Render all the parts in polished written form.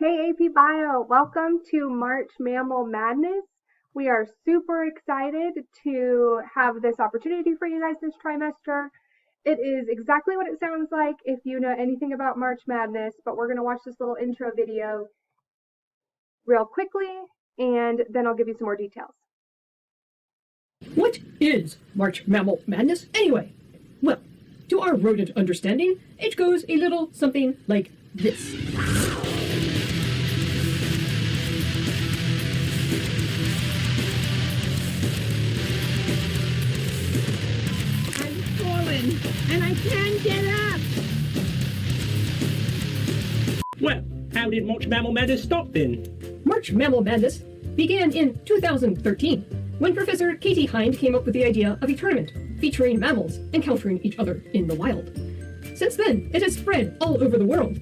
Hey AP Bio, welcome to March Mammal Madness. We are super excited to have this opportunity for you guys this trimester. It is exactly what it sounds like if you know anything about March Madness, but we're going to watch this little intro video real quickly and then I'll give you some more details. What is March Mammal Madness anyway? Well, to our rodent understanding, it goes a little something like this. I've fallen, and I can't get up. Well, how did March Mammal Madness start then? March Mammal Madness began in 2013 when Professor Katie Hind came up with the idea of a tournament featuring mammals encountering each other in the wild. Since then, it has spread all over the world.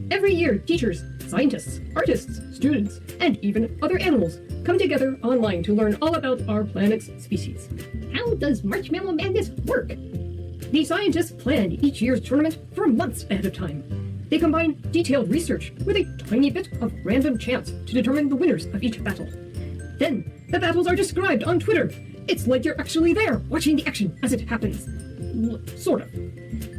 Every year, teachers, scientists, artists, students, and even other animals come together online to learn all about our planet's species. How does March Mammal Madness work? The scientists plan each year's tournament for months ahead of time. They combine detailed research with a tiny bit of random chance to determine the winners of each battle. Then, the battles are described on Twitter. It's like you're actually there, watching the action as it happens. Sort of.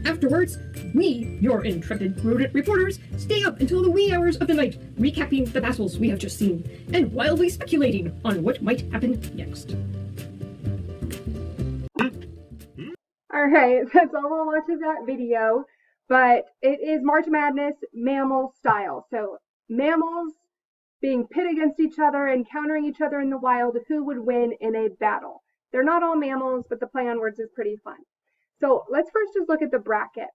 Afterwards, we, your intrepid rodent reporters, stay up until the wee hours of the night, recapping the battles we have just seen, and wildly speculating on what might happen next. Alright, that's all we'll watch of that video, but it is March Madness mammal style. So mammals being pit against each other, encountering each other in the wild, who would win in a battle. They're not all mammals, but the play on words is pretty fun. So let's first just look at the bracket.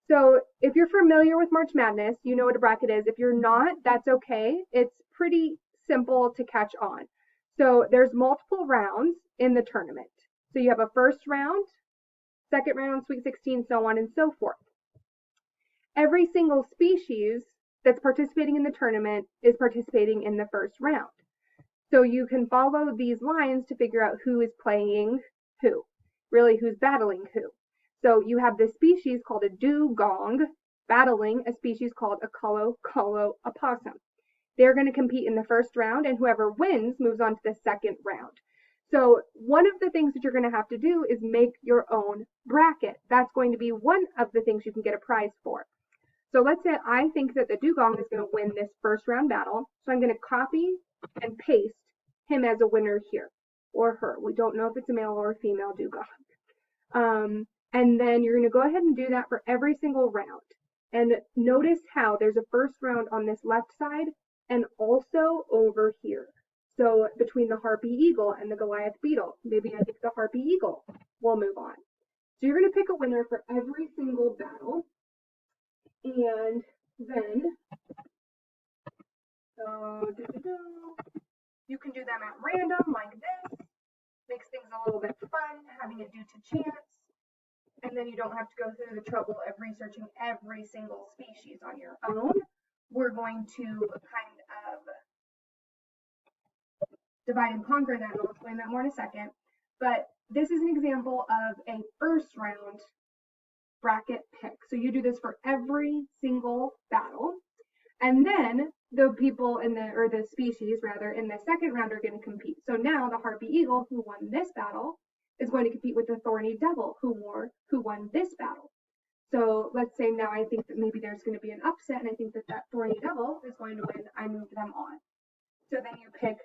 So if you're familiar with March Madness, you know what a bracket is. If you're not, that's okay. It's pretty simple to catch on. So there's multiple rounds in the tournament. So you have a first round, second round, Sweet 16, so on and so forth. Every single species that's participating in the tournament is participating in the first round. So you can follow these lines to figure out who is playing who, really who's battling who. So you have this species called a dugong battling a species called a colo opossum. They're going to compete in the first round, and whoever wins moves on to the second round. So one of the things that you're going to have to do is make your own bracket. That's going to be one of the things you can get a prize for. So let's say I think that the dugong is going to win this first round battle. So I'm going to copy and paste him as a winner here, or her. We don't know if it's a male or a female dugong. And then you're going to go ahead and do that for every single round. And notice how there's a first round on this left side and also over here. So between the harpy eagle and the Goliath beetle, maybe I think the harpy eagle will move on. So you're going to pick a winner for every single battle. And then, you can do them at random like this. Makes things a little bit fun, having it due to chance. And then you don't have to go through the trouble of researching every single species on your own. We're going to kind of divide and conquer that, and I'll explain that more in a second. But this is an example of a first round bracket pick. So you do this for every single battle. And then the people in the species rather, in the second round are going to compete. So now the harpy eagle, who won this battle, is going to compete with the thorny devil, who won this battle. So let's say now I think that maybe there's going to be an upset, and I think that thorny devil is going to win. I move them on. So then you pick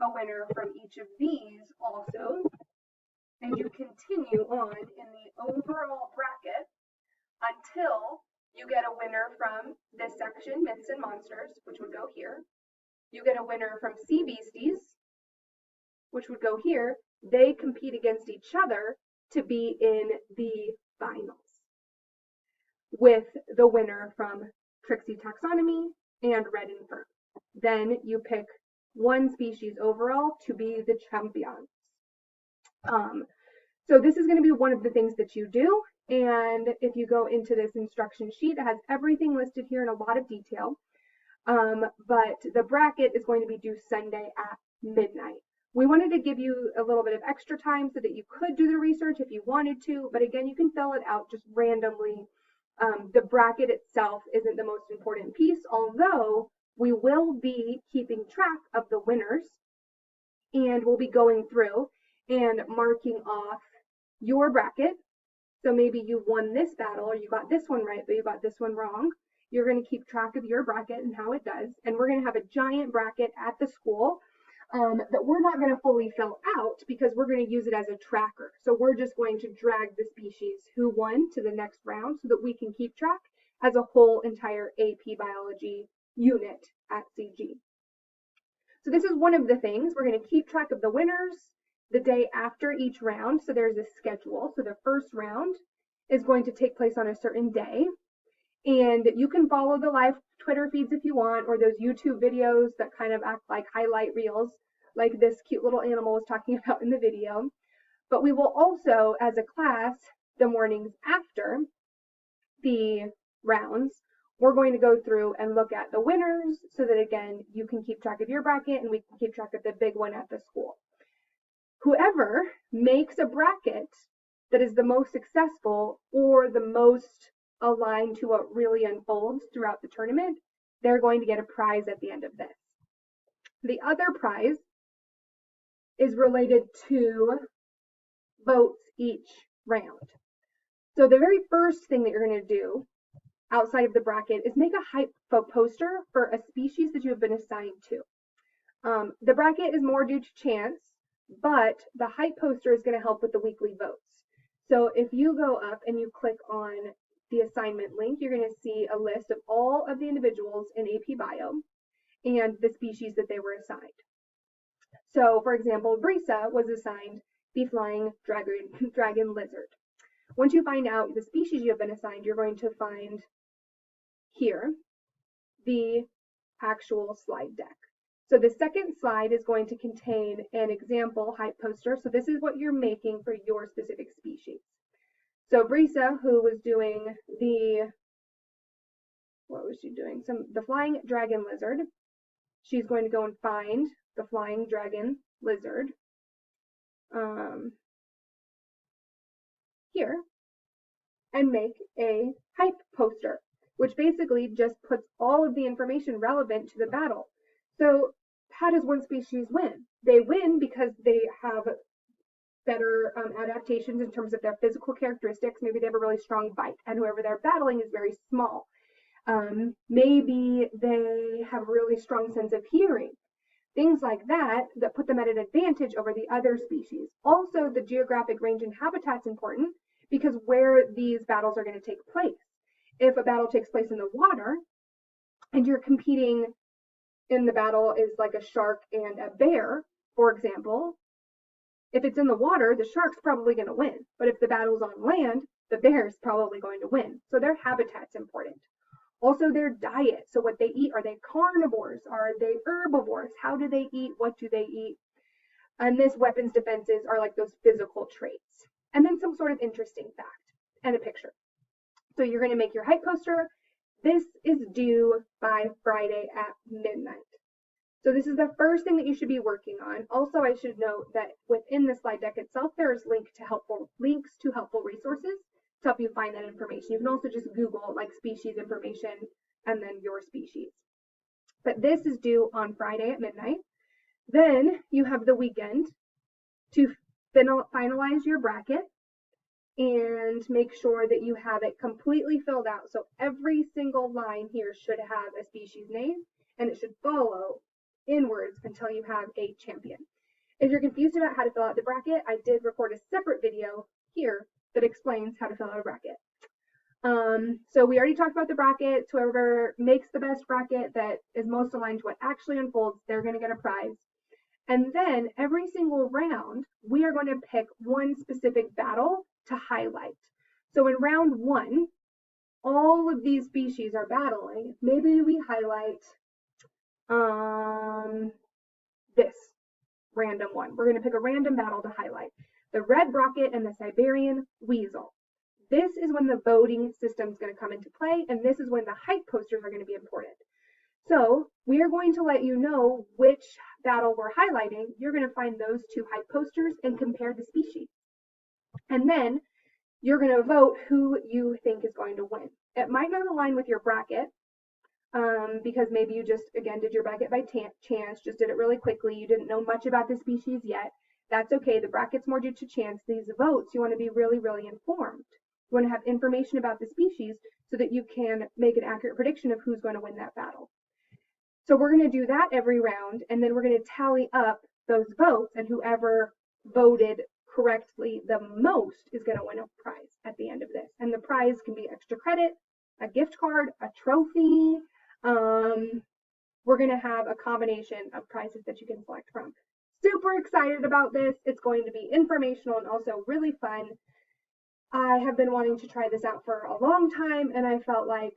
a winner from each of these also, and you continue on in the overall bracket until you get a winner from this section, Myths and Monsters, which would go here. You get a winner from Sea Beasties, which would go here. They compete against each other to be in the finals, with the winner from Trixie Taxonomy and Red and Fern. Then you pick one species overall to be the champions. So this is going to be one of the things that you do. And if you go into this instruction sheet, it has everything listed here in a lot of detail. But the bracket is going to be due Sunday at midnight. We wanted to give you a little bit of extra time so that you could do the research if you wanted to, but again, you can fill it out just randomly. The bracket itself isn't the most important piece, although we will be keeping track of the winners, and we'll be going through and marking off your bracket. So maybe you won this battle, or you got this one right, but you got this one wrong. You're going to keep track of your bracket and how it does. And we're going to have a giant bracket at the school that we're not going to fully fill out because we're going to use it as a tracker. So we're just going to drag the species who won to the next round so that we can keep track as a whole entire AP biology unit at CG. So this is one of the things. We're going to keep track of the winners the day after each round. So there's a schedule. So the first round is going to take place on a certain day. And you can follow the live Twitter feeds if you want, or those YouTube videos that kind of act like highlight reels, like this cute little animal was talking about in the video. But we will also, as a class, the mornings after the rounds, we're going to go through and look at the winners so that, again, you can keep track of your bracket and we can keep track of the big one at the school. Whoever makes a bracket that is the most successful or the most aligned to what really unfolds throughout the tournament, they're going to get a prize at the end of this. The other prize is related to votes each round. So the very first thing that you're going to do outside of the bracket is make a hype poster for a species that you have been assigned to. The bracket is more due to chance, but the hype poster is going to help with the weekly votes. So if you go up and you click on the assignment link, you're going to see a list of all of the individuals in AP Bio and the species that they were assigned. So, for example, Brisa was assigned the flying dragon lizard. Once you find out the species you have been assigned, you're going to find here the actual slide deck. So the second slide is going to contain an example hype poster. So this is what you're making for your specific species. So Brisa, who was doing the flying dragon lizard, she's going to go and find the flying dragon lizard here and make a hype poster, which basically just puts all of the information relevant to the battle. So how does one species win? They win because they have better adaptations in terms of their physical characteristics. Maybe they have a really strong bite, and whoever they're battling is very small. Maybe they have a really strong sense of hearing. Things like that put them at an advantage over the other species. Also, the geographic range and habitat's important because where these battles are going to take place. If a battle takes place in the water and you're competing in the battle is like a shark and a bear, for example, if it's in the water, the shark's probably going to win. But if the battle's on land, the bear's probably going to win. So their habitat's important. Also their diet. So what they eat, are they carnivores? Are they herbivores? How do they eat? What do they eat? And this weapons defenses are like those physical traits. And then some sort of interesting fact and a picture. So you're going to make your hype poster. This is due by Friday at midnight. So this is the first thing that you should be working on. Also, I should note that within the slide deck itself, there is links to helpful resources to help you find that information. You can also just Google like species information and then your species. But this is due on Friday at midnight. Then you have the weekend to finalize your bracket and make sure that you have it completely filled out. So every single line here should have a species name and it should follow inwards until you have a champion. If you're confused about how to fill out the bracket, I did record a separate video here that explains how to fill out a bracket. So we already talked about the brackets. Whoever makes the best bracket that is most aligned to what actually unfolds, they're going to get a prize. And then every single round, we are going to pick one specific battle to highlight. So in round one, all of these species are battling. Maybe we highlight this random one. We're going to pick a random battle to highlight. The red bracket and the Siberian weasel. This is when the voting system is going to come into play, and this is when the hype posters are going to be important. So we are going to let you know which battle we're highlighting. You're going to find those two hype posters and compare the species. And then you're going to vote who you think is going to win. It might not align with your bracket, because maybe you just, again, did your bracket by chance, just did it really quickly. You didn't know much about the species yet. That's okay. The bracket's more due to chance. These votes, you want to be really, really informed. You want to have information about the species so that you can make an accurate prediction of who's going to win that battle. So we're going to do that every round, and then we're going to tally up those votes, and whoever voted correctly the most is going to win a prize at the end of this. And the prize can be extra credit, a gift card, a trophy. We're going to have a combination of prizes that you can select from. Super excited about this. It's going to be informational and also really fun. I have been wanting to try this out for a long time, and I felt like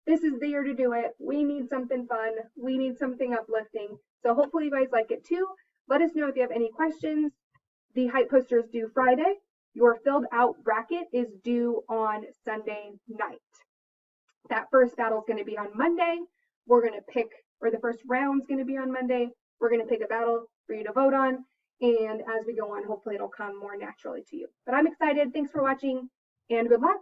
this is the year to do it. We need something fun. We need something uplifting. So hopefully you guys like it too. Let us know if you have any questions. The hype poster is due Friday. Your filled out bracket is due on Sunday night. That first battle is going to be on Monday. We're going to pick, or the first round is going to be on Monday. We're going to pick a battle for you to vote on. And as we go on, hopefully it'll come more naturally to you. But I'm excited. Thanks for watching and good luck.